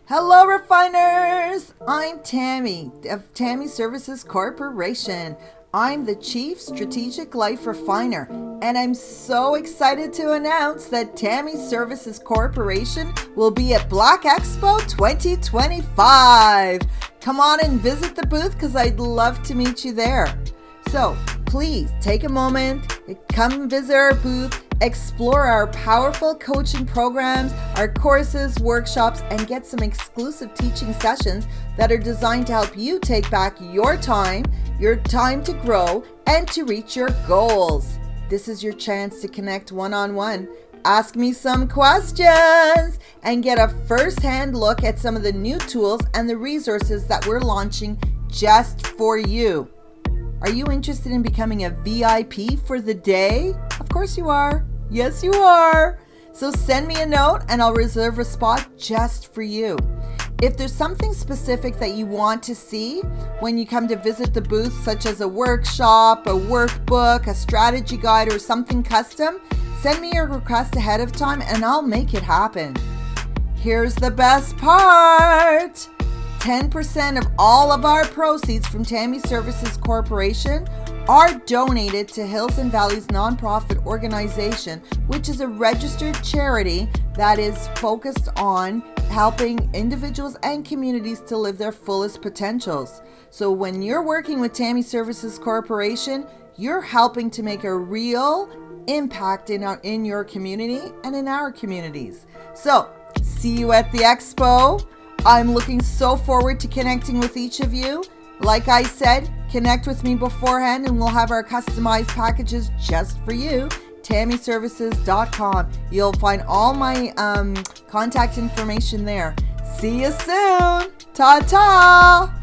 Hello, refiners! I'm Tammy of Tammy Services Corporation. I'm the Chief Strategic Life Refiner, and I'm so excited to announce that Tammy Services Corporation will be at Black Expo 2025. Come on and visit the booth because I'd love to meet you there. So please take a moment, come visit our booth, explore our powerful coaching programs, our courses, workshops, and get some exclusive teaching sessions that are designed to help you take back your time to grow and to reach your goals. This is your chance to connect one-on-one, ask me some questions, and get a first-hand look at some of the new tools and the resources that we're launching just for you. Are you interested in becoming a VIP for the day? Of course you are. Yes, you are. So send me a note and I'll reserve a spot just for you. If there's something specific that you want to see when you come to visit the booth, such as a workshop, a workbook, a strategy guide, or something custom, send me your request ahead of time and I'll make it happen. Here's the best part. 10% of all of our proceeds from Tammy Services Corporation are donated to Hills and Valleys nonprofit organization, which is a registered charity that is focused on helping individuals and communities to live their fullest potentials. So when you're working with Tammy Services Corporation, you're helping to make a real impact in your community and in our communities. So see you at the expo. I'm looking so forward to connecting with each of you. Like I said, connect with me beforehand and we'll have our customized packages just for you. TammyServices.com. You'll find all my contact information there. See you soon. Ta-ta.